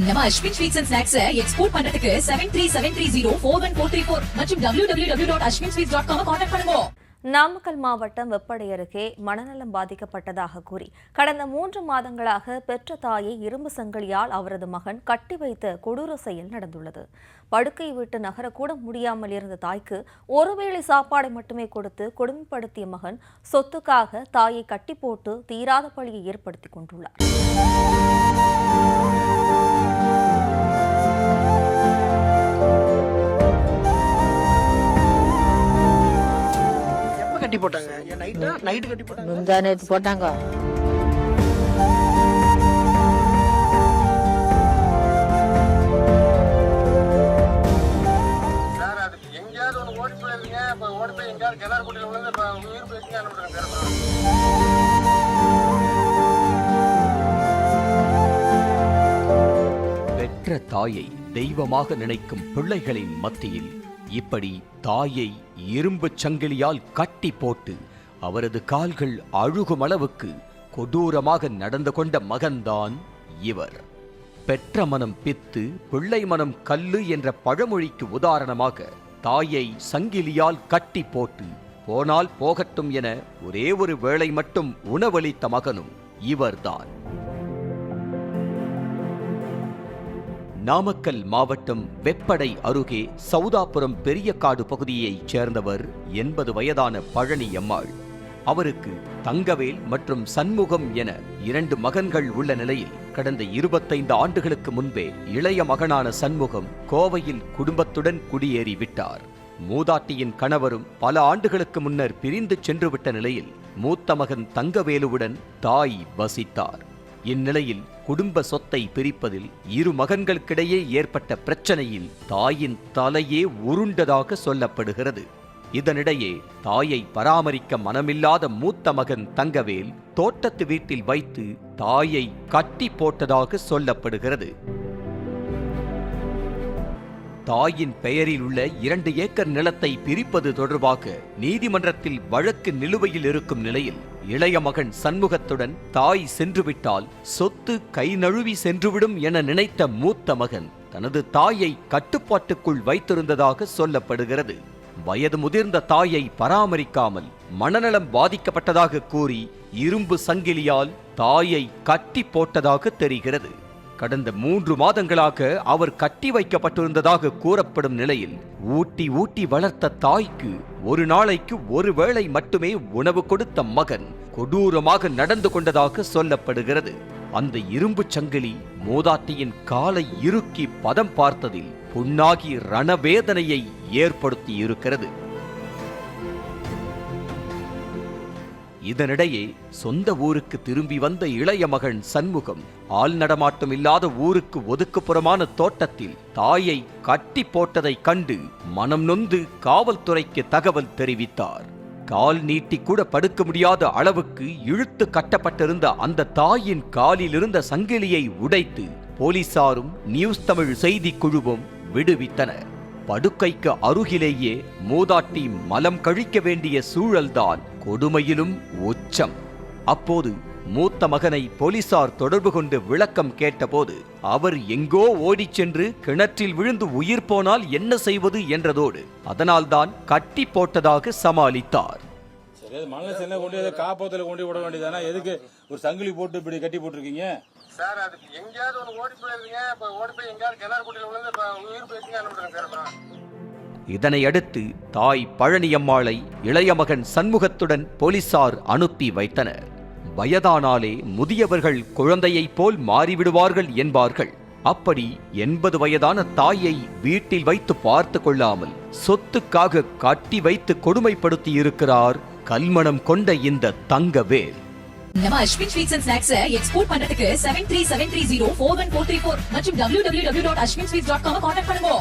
நம்ம Ashwin sweets and snacks export பண்றதுக்கு 7373041434 மற்றும் www.ashwinsweets.com கான்டாக்ட் பண்ணுங்க. நாமக்கல் மாவட்டம் வெப்படை அருகே மனநலம் பாதிக்கப்பட்டதாக கூறி கடந்த 3 மாதங்களாக பெற்ற தாயை இரும்பு சங்கிலியால் அவரது மகன் கட்டி வைத்த கொடூர செயல் நடந்துள்ளது. படுக்கை விட்டு நகரக்கூட முடியாமல் இருந்த தாய்க்கு ஒருவேளை சாப்பாடை மட்டுமே கொடுத்து கொடுமைப்படுத்திய மகன் சொத்துக்காக தாயை கட்டி போட்டு தீராத பழியை ஏற்படுத்திக் கொண்டுள்ளார். போட்டாங்க. பெற்ற தாயை தெய்வமாக நினைக்கும் பிள்ளைகளின் மத்தியில் இப்படி தாயை இரும்பு சங்கிலியால் கட்டி போட்டு அவரது கால்கள் அழுகும் அளவுக்கு கொடூரமாக நடந்து கொண்ட மகன்தான் இவர். பெற்ற மனம் பித்து பிள்ளை மனம் கல்லு என்ற பழமொழிக்கு உதாரணமாக தாயை சங்கிலியால் கட்டி போட்டு போனால் போகட்டும் என ஒரே ஒரு வேளை மட்டும் உணவளித்த மகனும் இவர்தான். நாமக்கல் மாவட்டம் வெப்படை அருகே சௌதாபுரம் பெரியகாடு பகுதியைச் சேர்ந்தவர் 80 வயதான பழனி அம்மாள். அவருக்கு தங்கவேல் மற்றும் சண்முகம் என 2 மகன்கள் உள்ள நிலையில் கடந்த 25 ஆண்டுகளுக்கு முன்பே இளைய மகனான சண்முகம் கோவையில் குடும்பத்துடன் குடியேறி விட்டார். மூதாட்டியின் கணவரும் பல ஆண்டுகளுக்கு முன்னர் பிரிந்து சென்றுவிட்ட நிலையில் மூத்த மகன் தங்கவேலுவுடன் தாய் வசித்தார். இந்நிலையில் குடும்ப சொத்தை பிரிப்பதில் 2 மகன்களுக்கிடையே ஏற்பட்ட பிரச்சனையில் தாயின் தலையே உருண்டதாக சொல்லப்படுகிறது. இதனிடையே தாயை பராமரிக்க மனமில்லாத மூத்த மகன் தங்கவேல் தோட்டத்து வீட்டில் வைத்து தாயை கட்டி போட்டதாக சொல்லப்படுகிறது. தாயின் பெயரில் உள்ள 2 ஏக்கர் நிலத்தை பிரிப்பது தொடர்பாக நீதிமன்றத்தில் வழக்கு நிலுவையில் இருக்கும் நிலையில் இளைய மகன் சண்முகத்துடன் தாய் சென்றுவிட்டால் சொத்து கை நழுவி சென்றுவிடும் என நினைத்த மூத்த மகன் தனது தாயை கட்டுப்பாட்டுக்குள் வைத்திருந்ததாக சொல்லப்படுகிறது. வயது முதிர்ந்த தாயை பராமரிக்காமல் மனநலம் பாதிக்கப்பட்டதாக கூறி இரும்பு சங்கிலியால் தாயை கட்டி போட்டதாக தெரிகிறது. கடந்த 3 மாதங்களாக அவர் கட்டி வைக்கப்பட்டிருந்ததாக கூறப்படும் நிலையில் ஊட்டி வளர்த்த தாய்க்கு ஒரு நாளைக்கு ஒரு வேளை மட்டுமே உணவு கொடுத்த மகன் கொடூரமாக நடந்து கொண்டதாக சொல்லப்படுகிறது. அந்த இரும்பு சங்கிலி மூதாட்டியின் காலை இறுக்கி பதம் பார்த்ததில் புண்ணாகி ரணவேதனையை ஏற்படுத்தி இருக்கிறது. இதனிடையே சொந்த ஊருக்கு திரும்பி வந்த இளைய மகன் சண்முகம் ஆள் நடமாட்டம் இல்லாத ஊருக்கு ஒதுக்குப்புறமான தோட்டத்தில் தாயை கட்டி போட்டதை கண்டு மனம் நொந்து காவல்துறைக்கு தகவல் தெரிவித்தார். கால் நீட்டி கூட படுக்க முடியாத அளவுக்கு இழுத்து கட்டப்பட்டிருந்த அந்த தாயின் காலில் இருந்த சங்கிலியை உடைத்து போலீசாரும் நியூஸ் தமிழ் செய்தி குழுவும் விடுவித்தனர். படுக்கைக்கு அருகிலேயே மூதாட்டி மலம் கழிக்க வேண்டிய சூழல்தான் கொடுமையிலும் உச்சம். அப்போது மூத்த மகனை போலீசார் தொடர்பு கொண்டு விளக்கம் கேட்டபோது அவர் எங்கோ ஓடிச் சென்று கிணற்றில் விழுந்து உயிர் போனால் என்ன செய்வது என்றதோடு அதனால்தான் கட்டி போட்டதாக சமாளித்தார். காப்பத்துல கொண்டு விட வேண்டியதானா? எதுக்கு ஒரு சங்கிலி போட்டு இப்படி கட்டி போட்டிருக்கீங்க சார்? அதுக்கு எங்கேயாவது ஒன்று ஓடி போயிருக்கீங்க. இப்ப ஓடி போய் எங்கேயாவது கிணறு குட்டியில் விழுந்து உயிர் போயிருக்கீங்க. இதனை அடுத்து தாய் பழனியம்மாளை இளைய மகன் சண்முகத்துடன் போலீசார் அனுப்பி வைத்தனர். வயதானாலே முதியவர்கள் குழந்தையைப் போல் மாறிவிடுவார்கள் என்பார்கள். அப்படி 80 வயதான தாயை வீட்டில் வைத்து பார்த்து கொள்ளாமல் சொத்துக்காக கட்டி வைத்து கொடுமைப்படுத்தி இருக்கிறார் கல்மணம் கொண்ட இந்த தங்கவேல். நம்ம Ashwin sweets and snacks export பண்றதுக்கு 7373041434 மற்றும் www.ashwinsweets.com கான்டாக்ட் பண்ணுங்க.